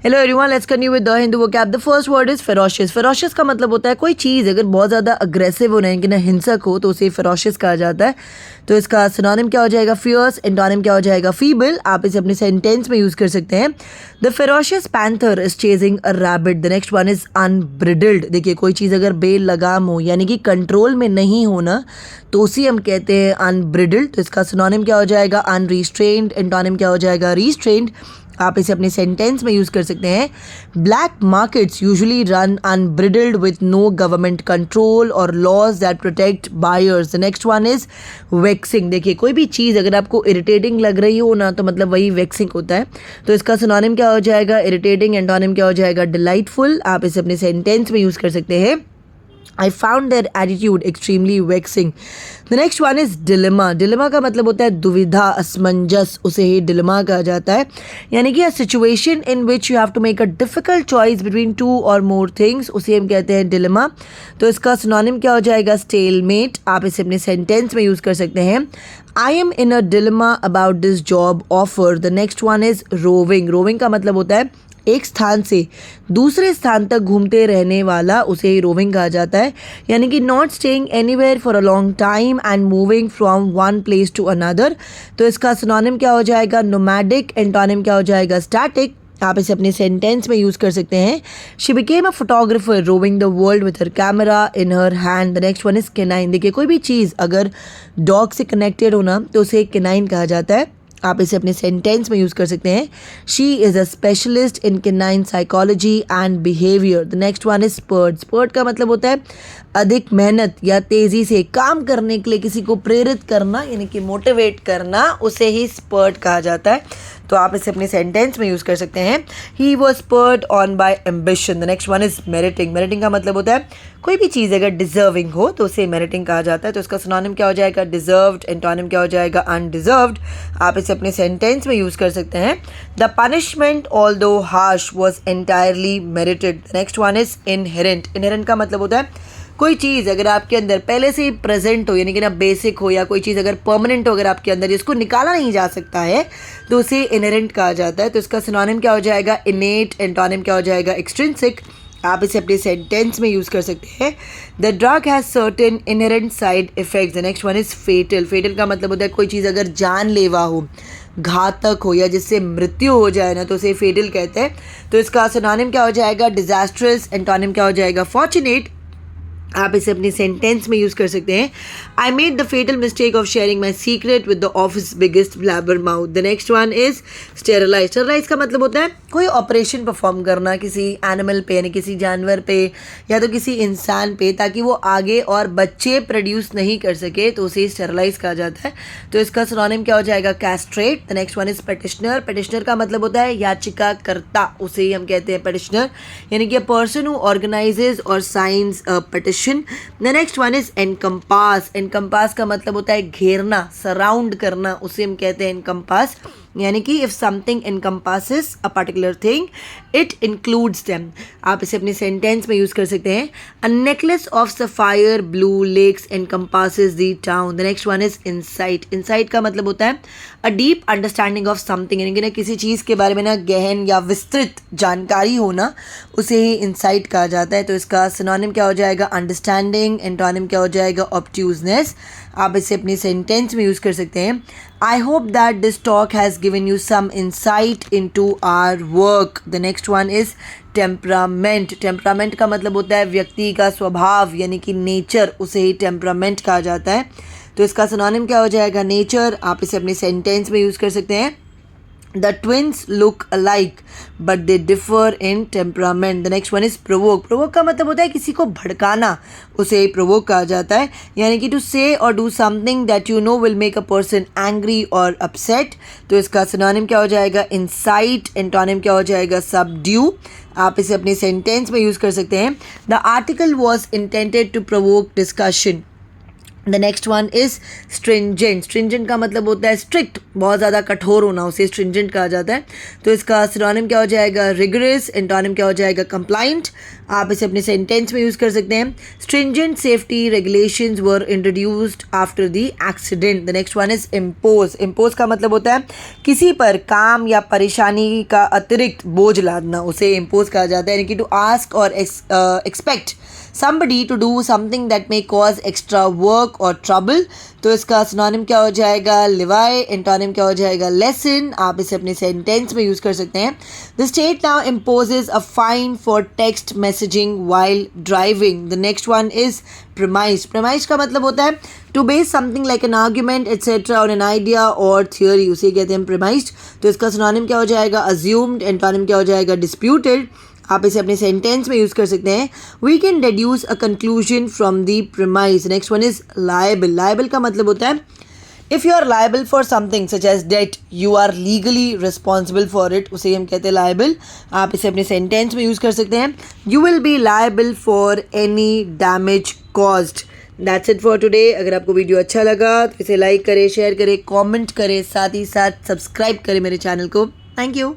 Hello everyone, let's continue with the Hindu vocab. The first word is ferocious. Ferocious का मतलब होता है कोई चीज़ अगर बहुत ज़्यादा अग्रेसिव हो, यानी कि ना हिंसक हो, तो उसे फेरोशियस कहा जाता है। तो इसका सिनोनिम क्या हो जाएगा? फियर्स। एंटोनिम क्या हो जाएगा? फीबल। आप इसे अपने सेंटेंस में यूज़ कर सकते हैं। The ferocious panther is chasing a rabbit. The next one is unbridled. देखिए, कोई चीज़ अगर बेलगाम हो, यानी कि कंट्रोल में नहीं होना, तो उसी हम कहते हैं अनब्रिडल्ड। तो इसका सिनोनिम क्या हो जाएगा? अनरिस्ट्रेन्ड। एंटोनिम क्या हो जाएगा? रिस्ट्रेन्ड। आप इसे अपने सेंटेंस में यूज़ कर सकते हैं। Black markets usually run unbridled with no government control or laws that protect buyers. The next one is vexing. देखिए, कोई भी चीज़ अगर आपको इरिटेटिंग लग रही हो ना, तो मतलब वही वेक्सिंग होता है। तो इसका सिनोनिम क्या हो जाएगा? इरिटेटिंग। एंटोनिम क्या हो जाएगा? डिलाइटफुल। आप इसे अपने सेंटेंस में यूज़ कर सकते हैं। I found their attitude extremely vexing. The next one is dilemma. Dilemma का मतलब होता है दुविधा, असमंजस, उसे ही dilemma कहा जाता है। यानी कि a situation in which you have to make a difficult choice between two or more things, उसे हम कहते हैं dilemma। तो इसका synonym क्या हो जाएगा? stalemate। आप इसे अपने sentence में यूज़ कर सकते हैं। I am in a dilemma about this job offer. The next one is roving. Roving का मतलब होता है एक स्थान से दूसरे स्थान तक घूमते रहने वाला, उसे ही रोविंग कहा जाता है। यानी कि not staying anywhere for a long time and moving from one place to another. तो इसका सिनोनिम क्या हो जाएगा? नोमैडिक। एंटोनिम क्या हो जाएगा? स्टैटिक। आप इसे अपने सेंटेंस में यूज़ कर सकते हैं। She became a photographer roving the world with her camera in her hand. The next one is canine. देखिए, कोई भी चीज़ अगर डॉग से कनेक्टेड हो ना, तो उसे केनाइन कहा जाता है। आप इसे अपने सेंटेंस में यूज़ कर सकते हैं। She is a specialist in canine psychology and behaviour. The next one is spurt. Spurt का मतलब होता है अधिक मेहनत या तेज़ी से काम करने के लिए किसी को प्रेरित करना, यानी कि मोटिवेट करना, उसे ही स्पर्ट कहा जाता है। तो आप इसे अपने सेंटेंस में यूज़ कर सकते हैं। He was spurred on by ambition. The next one is meriting. Meriting का मतलब होता है कोई भी चीज़ अगर डिजर्विंग हो, तो उसे मेरिटिंग कहा जाता है। तो इसका सिनोनिम क्या हो जाएगा? डिजर्व्ड। एंटोनिम क्या हो जाएगा? अनडिजर्व्ड। आप इसे अपने सेंटेंस में यूज़ कर सकते हैं। The punishment although harsh was entirely married. The next one is inherent. Inherent का मतलब होता है कोई चीज़ अगर आपके अंदर पहले से ही प्रेजेंट हो, यानी कि ना बेसिक हो, या कोई चीज़ अगर परमानेंट हो अगर आपके अंदर, जिसको निकाला नहीं जा सकता है, तो उसे इनहेरेंट कहा जाता है। तो इसका सिनोनिम क्या हो जाएगा? इनेट। एंटोनिम क्या हो जाएगा? एक्सट्रिंसिक। आप इसे अपने सेंटेंस में यूज़ कर सकते हैं। The drug has certain inherent side effects. The next one is fatal. Fatal का मतलब होता है कोई चीज़ अगर जानलेवा हो, घातक हो, या जिससे मृत्यु हो जाए ना, तो उसे फेटल कहते हैं। तो इसका सिनोनिम क्या हो जाएगा? डिजास्ट्रस। एंटोनिम क्या हो जाएगा? फॉर्चुनेट। आप इसे अपनी सेंटेंस में यूज़ कर सकते हैं। I made the fatal mistake of sharing my secret with the office biggest blabber mouth. The next one is sterilise. Sterilise का मतलब होता है कोई ऑपरेशन परफॉर्म करना किसी एनिमल पे, यानी किसी जानवर पे या तो किसी इंसान पे, ताकि वो आगे और बच्चे प्रोड्यूस नहीं कर सके, तो उसे स्टेरलाइज कहा जाता है। तो इसका सिनोनिम क्या हो जाएगा? Castrate. The next one is petitioner. Petitioner का मतलब होता है याचिकाकर्ता, उसे ही हम कहते हैं पेटिशनर, यानी कि अ पर्सन हु ऑर्गेनाइजेज और science a petition. The next one is encompass. encompass का मतलब होता है घेरना, सराउंड करना, उसे हम कहते हैं encompass। यानी कि if something encompasses a particular thing, it includes them। आप इसे अपने सेंटेंस में यूज़ कर सकते हैं। A necklace of sapphire blue lakes encompasses the town। The next one is insight। insight का मतलब होता है a deep understanding of something, यानी कि ना किसी चीज़ के बारे में ना गहन या विस्तृत जानकारी होना, उसे ही insight कहा जाता है। तो इसका सिनोनिम क्या हो जाएगा? अंडरस्टैंडिंग। एंटोनिम क्या हो जाएगा? ऑब्ट्यूजनेस। आप इसे अपनी सेंटेंस में यूज़ कर सकते हैं। I hope that this talk has given you some insight into our work. The next one is temperament. Temperament का मतलब होता है व्यक्ति का स्वभाव, यानी कि नेचर, उसे ही टेम्परामेंट कहा जाता है। तो इसका सिनोनिम क्या हो जाएगा? नेचर। आप इसे अपने सेंटेंस में यूज़ कर सकते हैं। The twins look alike but they differ in temperament. The next one is provoke. provoke का मतलब होता है किसी को भड़काना, उसे provoke कहा जाता है। यानी कि to say or do something that you know will make a person angry or upset। तो इसका सिनोनिम क्या हो जाएगा? incite। एंटोनिम क्या हो जाएगा? subdue। आप इसे अपने सेंटेंस में यूज़ कर सकते हैं। The article was intended to provoke discussion। The next one is stringent. Stringent का मतलब होता है स्ट्रिक्ट, बहुत ज़्यादा कठोर होना, उसे स्ट्रिंजेंट कहा जाता है। तो इसका सिनोनिम क्या हो जाएगा? रिगरस। एंटोनिम क्या हो जाएगा? कंप्लाइंट। आप इसे अपने सेंटेंस में यूज़ कर सकते हैं। Stringent safety regulations were introduced after the accident. The next one is impose. Impose का मतलब होता है किसी पर काम या परेशानी का अतिरिक्त बोझ लादना, उसे इम्पोज कहा जाता है। यानी कि टू आस्क और expect somebody to do something that may cause extra work or trouble। तो इसका सिनोनिम क्या हो जाएगा? लिवाई। एंटोनिम क्या हो जाएगा? लेसन। आप इसे अपने सेंटेंस में यूज़ कर सकते हैं। The state now imposes a fine for text messaging while driving. The next one is premise. Premise का मतलब होता है to base something like an argument etcetera on an idea और थियोरी, उसे कहते हैं प्रीमाइज्ड। तो इसका सिनोनिम क्या हो जाएगा? अज्यूम्ड। एंटोनिम क्या हो जाएगा? डिस्प्यूटेड। आप इसे अपने सेंटेंस में यूज़ कर सकते हैं। We can deduce a conclusion from the premise. Next one is liable. Liable का मतलब होता है if you are liable for something such as debt, you are legally responsible for it, उसे हम कहते हैं लायबल। आप इसे अपने सेंटेंस में यूज़ कर सकते हैं। You will be liable for any damage caused. That's it for today. अगर आपको वीडियो अच्छा लगा तो इसे लाइक करें, शेयर करें, कॉमेंट करें, साथ ही साथ सब्सक्राइब करें मेरे चैनल को। Thank you.